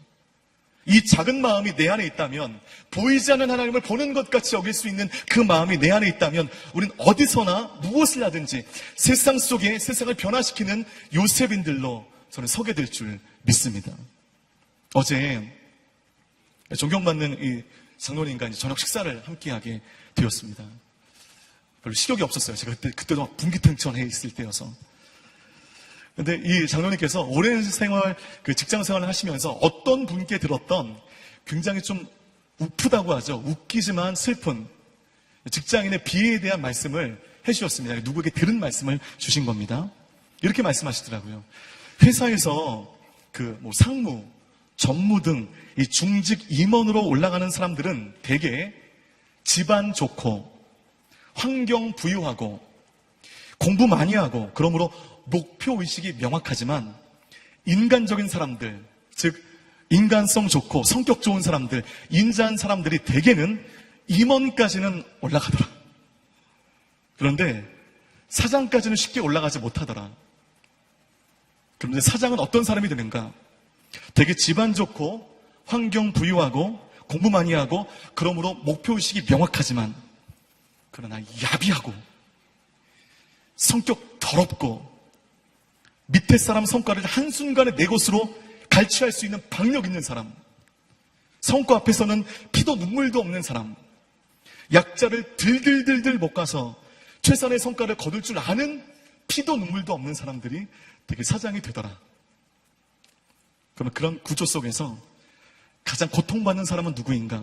이 작은 마음이 내 안에 있다면, 보이지 않는 하나님을 보는 것 같이 여길 수 있는 그 마음이 내 안에 있다면, 우린 어디서나 무엇을 하든지 세상 속에 세상을 변화시키는 요셉인들로 저는 서게 될 줄 믿습니다. 어제 존경받는 이 장로님과 저녁 식사를 함께하게 되었습니다. 별로 식욕이 없었어요. 제가 그때도 막 분기탱천해 있을 때여서. 근데 이 장로님께서 오랜 생활, 직장 생활을 하시면서 어떤 분께 들었던 굉장히 좀 우프다고 하죠. 웃기지만 슬픈 직장인의 비애에 대한 말씀을 해주셨습니다. 누구에게 들은 말씀을 주신 겁니다. 이렇게 말씀하시더라고요. 회사에서 상무, 전무 등 이 중직 임원으로 올라가는 사람들은 대개 집안 좋고 환경 부유하고 공부 많이 하고 그러므로 목표의식이 명확하지만 인간적인 사람들, 즉 인간성 좋고 성격 좋은 사람들, 인자한 사람들이 대개는 임원까지는 올라가더라. 그런데 사장까지는 쉽게 올라가지 못하더라. 그런데 사장은 어떤 사람이 되는가? 되게 집안 좋고 환경 부유하고 공부 많이 하고 그러므로 목표의식이 명확하지만 그러나 야비하고 성격 더럽고 밑에 사람 성과를 한순간에 내 것으로 갈취할 수 있는 박력 있는 사람, 성과 앞에서는 피도 눈물도 없는 사람, 약자를 들들들들 못 가서 최선의 성과를 거둘 줄 아는 피도 눈물도 없는 사람들이 되게 사장이 되더라. 그러면 그런 구조 속에서 가장 고통받는 사람은 누구인가?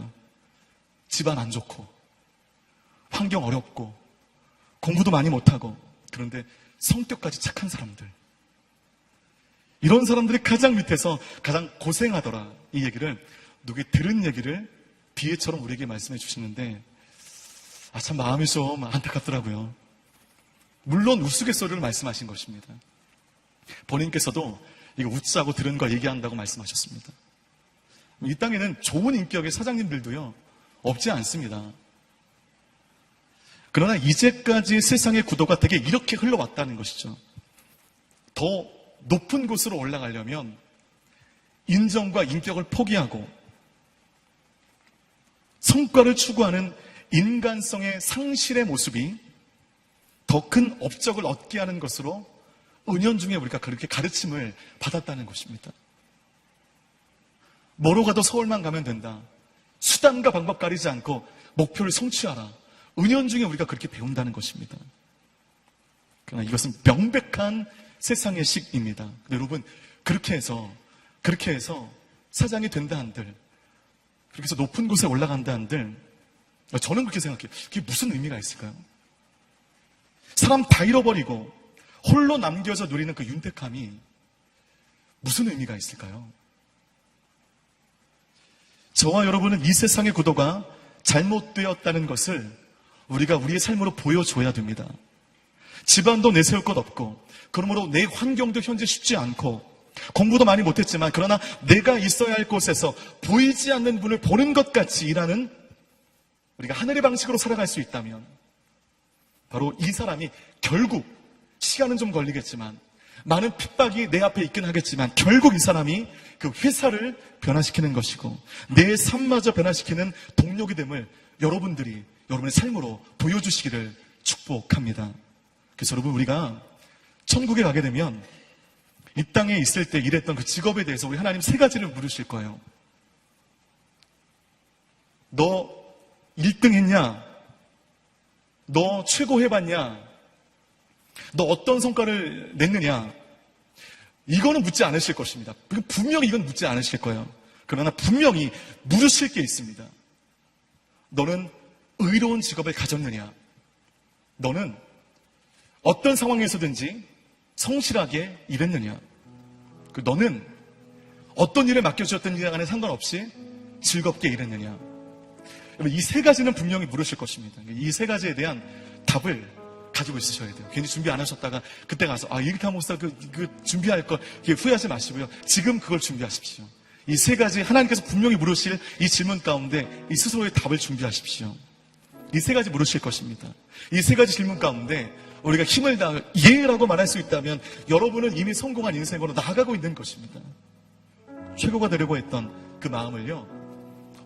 집안 안 좋고 환경 어렵고 공부도 많이 못하고 그런데 성격까지 착한 사람들, 이런 사람들이 가장 밑에서 가장 고생하더라. 이 얘기를 누구에 들은 얘기를 비애처럼 우리에게 말씀해 주시는데 참 마음이 좀 안타깝더라고요. 물론 우스갯소리를 말씀하신 것입니다. 본인께서도 이거 웃자고 들은 거 얘기한다고 말씀하셨습니다. 이 땅에는 좋은 인격의 사장님들도요 없지 않습니다. 그러나 이제까지 세상의 구도가 되게 이렇게 흘러왔다는 것이죠. 더 높은 곳으로 올라가려면 인정과 인격을 포기하고 성과를 추구하는 인간성의 상실의 모습이 더 큰 업적을 얻게 하는 것으로 은연중에 우리가 그렇게 가르침을 받았다는 것입니다. 뭐로 가도 서울만 가면 된다. 수단과 방법 가리지 않고 목표를 성취하라. 은연중에 우리가 그렇게 배운다는 것입니다. 그러나 이것은 명백한 세상의 식입니다. 여러분, 그렇게 해서 사장이 된다 한들, 그렇게 해서 높은 곳에 올라간다 한들, 저는 그렇게 생각해요. 그게 무슨 의미가 있을까요? 사람 다 잃어버리고 홀로 남겨져 누리는 그 윤택함이 무슨 의미가 있을까요? 저와 여러분은 이 세상의 구도가 잘못되었다는 것을 우리가 우리의 삶으로 보여줘야 됩니다. 집안도 내세울 것 없고, 그러므로 내 환경도 현재 쉽지 않고, 공부도 많이 못했지만, 그러나 내가 있어야 할 곳에서 보이지 않는 분을 보는 것 같이 일하는 우리가 하늘의 방식으로 살아갈 수 있다면, 바로 이 사람이 결국, 시간은 좀 걸리겠지만, 많은 핍박이 내 앞에 있긴 하겠지만, 결국 이 사람이 그 회사를 변화시키는 것이고, 내 삶마저 변화시키는 동력이 됨을 여러분들이 여러분의 삶으로 보여주시기를 축복합니다. 그래서 여러분, 우리가 천국에 가게 되면 이 땅에 있을 때 일했던 그 직업에 대해서 우리 하나님 세 가지를 물으실 거예요. 너 1등 했냐? 너 최고 해봤냐? 너 어떤 성과를 냈느냐? 이거는 묻지 않으실 것입니다. 분명히 이건 묻지 않으실 거예요. 그러나 분명히 물으실 게 있습니다. 너는 의로운 직업을 가졌느냐? 너는 어떤 상황에서든지 성실하게 일했느냐? 너는 어떤 일을 맡겨주셨든지 간에 상관없이 즐겁게 일했느냐? 이 세 가지는 분명히 물으실 것입니다. 이 세 가지에 대한 답을 가지고 있으셔야 돼요. 괜히 준비 안 하셨다가 그때 가서 이렇게 하면 목사 그 준비할 거 후회하지 마시고요. 지금 그걸 준비하십시오. 이 세 가지 하나님께서 분명히 물으실 이 질문 가운데 이 스스로의 답을 준비하십시오. 이 세 가지 물으실 것입니다. 이 세 가지 질문 가운데 우리가 힘을 다해 예라고 말할 수 있다면 여러분은 이미 성공한 인생으로 나아가고 있는 것입니다. 최고가 되려고 했던 그 마음을요,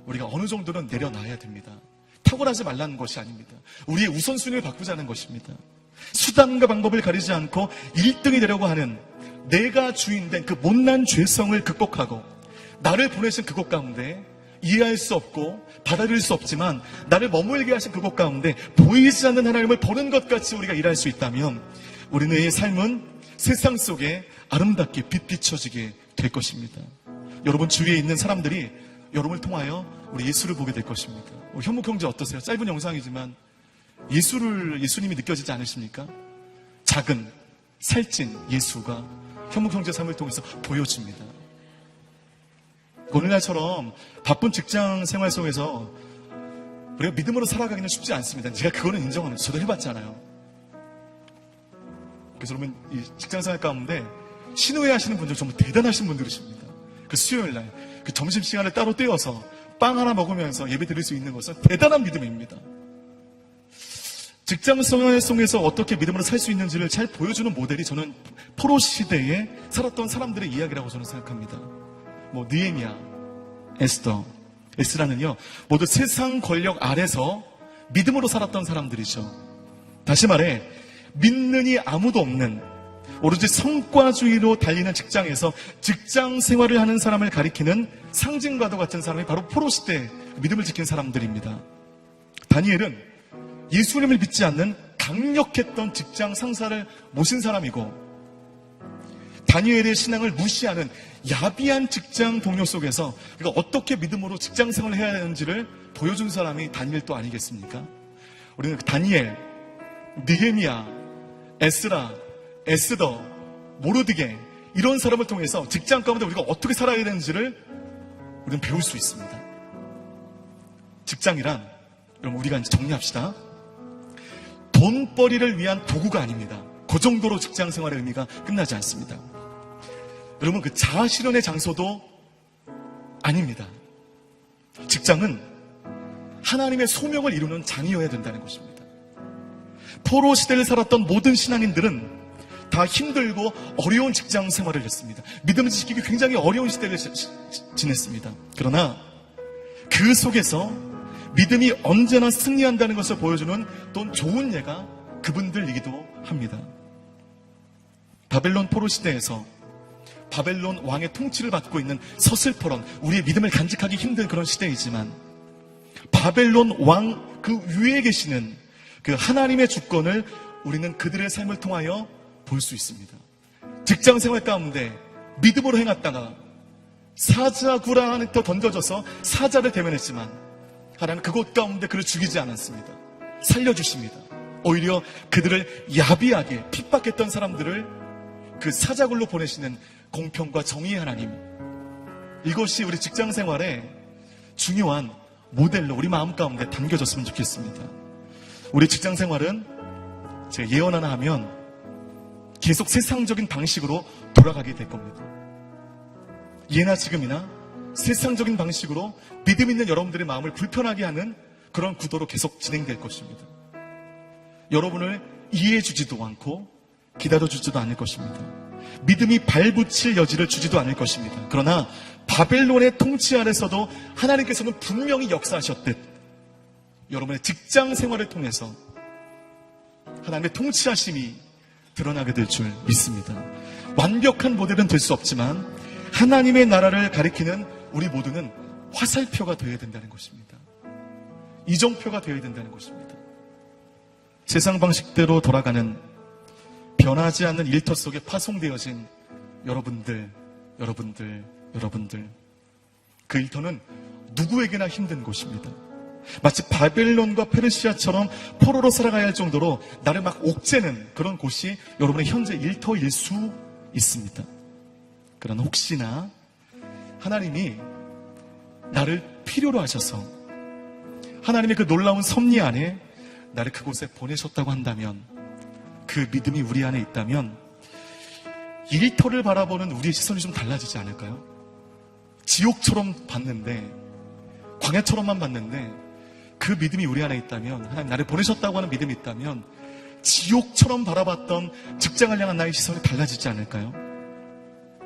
우리가 어느 정도는 내려놔야 됩니다. 탁월하지 말라는 것이 아닙니다. 우리의 우선순위를 바꾸자는 것입니다. 수단과 방법을 가리지 않고 1등이 되려고 하는 내가 주인된 그 못난 죄성을 극복하고 나를 보내신 그곳 가운데 이해할 수 없고 받아들일 수 없지만 나를 머물게 하신 그곳 가운데 보이지 않는 하나님을 보는 것 같이 우리가 일할 수 있다면 우리는 이 삶은 세상 속에 아름답게 빛 비춰지게 될 것입니다. 여러분 주위에 있는 사람들이 여러분을 통하여 우리 예수를 보게 될 것입니다. 현묵 형제 어떠세요? 짧은 영상이지만 예수님이 느껴지지 않으십니까? 작은 살찐 예수가 현묵 형제 삶을 통해서 보여집니다. 오늘날처럼 바쁜 직장 생활 속에서 우리가 믿음으로 살아가기는 쉽지 않습니다. 제가 그거는 인정합니다. 저도 해봤잖아요. 그래서 여러분 이 직장 생활 가운데 신우회 하시는 분들 정말 대단하신 분들이십니다. 그 수요일날 그 점심시간을 따로 떼어서 빵 하나 먹으면서 예배 드릴 수 있는 것은 대단한 믿음입니다. 직장 생활 속에서 어떻게 믿음으로 살 수 있는지를 잘 보여주는 모델이 저는 포로 시대에 살았던 사람들의 이야기라고 저는 생각합니다. 느헤미야, 에스라는요 모두 세상 권력 아래서 믿음으로 살았던 사람들이죠. 다시 말해 믿는 이 아무도 없는 오로지 성과주의로 달리는 직장에서 직장 생활을 하는 사람을 가리키는 상징과도 같은 사람이 바로 포로 시대 믿음을 지킨 사람들입니다. 다니엘은 예수님을 믿지 않는 강력했던 직장 상사를 모신 사람이고 다니엘의 신앙을 무시하는 야비한 직장 동료 속에서 그가 어떻게 믿음으로 직장 생활을 해야 하는지를 보여준 사람이 다니엘 또 아니겠습니까? 우리는 다니엘, 느헤미야, 에스라, 에스더, 모르드게 이런 사람을 통해서 직장 가운데 우리가 어떻게 살아야 되는지를 우리는 배울 수 있습니다. 직장이란 여러분 우리가 이제 정리합시다. 돈벌이를 위한 도구가 아닙니다. 그 정도로 직장 생활의 의미가 끝나지 않습니다. 여러분 그 자아실현의 장소도 아닙니다. 직장은 하나님의 소명을 이루는 장이어야 된다는 것입니다. 포로 시대를 살았던 모든 신앙인들은 다 힘들고 어려운 직장 생활을 했습니다. 믿음을 지키기 굉장히 어려운 시대를 지냈습니다. 그러나 그 속에서 믿음이 언제나 승리한다는 것을 보여주는 또 좋은 예가 그분들이기도 합니다. 바벨론 포로 시대에서 바벨론 왕의 통치를 받고 있는 서슬퍼런 우리의 믿음을 간직하기 힘든 그런 시대이지만 바벨론 왕 그 위에 계시는 그 하나님의 주권을 우리는 그들의 삶을 통하여 볼 수 있습니다. 직장 생활 가운데 믿음으로 행했다가 사자굴안에 던져져서 사자를 대면했지만 하나님은 그곳 가운데 그를 죽이지 않았습니다. 살려주십니다. 오히려 그들을 야비하게 핍박했던 사람들을 그 사자굴로 보내시는 공평과 정의의 하나님, 이것이 우리 직장 생활의 중요한 모델로 우리 마음 가운데 담겨졌으면 좋겠습니다. 우리 직장 생활은 제가 예언 하나 하면 계속 세상적인 방식으로 돌아가게 될 겁니다. 예나 지금이나 세상적인 방식으로 믿음 있는 여러분들의 마음을 불편하게 하는 그런 구도로 계속 진행될 것입니다. 여러분을 이해해 주지도 않고 기다려 주지도 않을 것입니다. 믿음이 발붙일 여지를 주지도 않을 것입니다. 그러나 바벨론의 통치 아래서도 하나님께서는 분명히 역사하셨듯 여러분의 직장 생활을 통해서 하나님의 통치하심이 드러나게 될 줄 믿습니다. 완벽한 모델은 될 수 없지만 하나님의 나라를 가리키는 우리 모두는 화살표가 되어야 된다는 것입니다. 이정표가 되어야 된다는 것입니다. 세상 방식대로 돌아가는 변하지 않는 일터 속에 파송되어진 여러분들 그 일터는 누구에게나 힘든 곳입니다. 마치 바벨론과 페르시아처럼 포로로 살아가야 할 정도로 나를 막 옥죄는 그런 곳이 여러분의 현재 일터일 수 있습니다. 그러나 혹시나 하나님이 나를 필요로 하셔서 하나님의 그 놀라운 섭리 안에 나를 그곳에 보내셨다고 한다면, 그 믿음이 우리 안에 있다면 일터를 바라보는 우리의 시선이 좀 달라지지 않을까요? 지옥처럼 봤는데, 광야처럼만 봤는데, 그 믿음이 우리 안에 있다면, 하나님 나를 보내셨다고 하는 믿음이 있다면, 지옥처럼 바라봤던 직장을 향한 나의 시선이 달라지지 않을까요?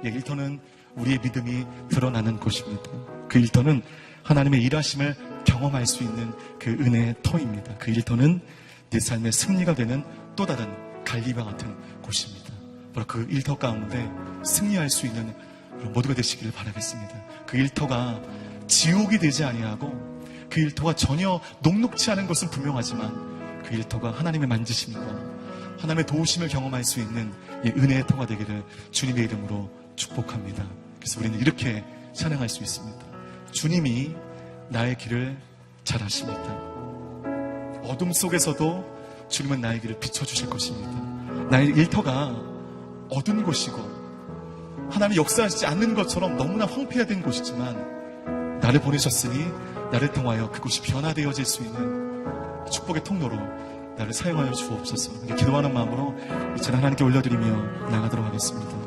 예, 일터는 우리의 믿음이 드러나는 곳입니다. 그 일터는 하나님의 일하심을 경험할 수 있는 그 은혜의 터입니다. 그 일터는 내 삶의 승리가 되는 또 다른 갈리바 같은 곳입니다. 바로 그 일터 가운데 승리할 수 있는 모두가 되시기를 바라겠습니다. 그 일터가 지옥이 되지 아니하고 그 일터가 전혀 녹록치 않은 것은 분명하지만 그 일터가 하나님의 만지심과 하나님의 도우심을 경험할 수 있는 이 은혜의 터가 되기를 주님의 이름으로 축복합니다. 그래서 우리는 이렇게 찬양할 수 있습니다. 주님이 나의 길을 잘 아십니다. 어둠 속에서도 주님은 나의 길을 비춰주실 것입니다. 나의 일터가 어두운 곳이고 하나님이 역사하시지 않는 것처럼 너무나 황폐화된 곳이지만 나를 보내셨으니 나를 통하여 그곳이 변화되어질 수 있는 축복의 통로로 나를 사용하여 주옵소서. 기도하는 마음으로 이제는 하나님께 올려드리며 나가도록 하겠습니다.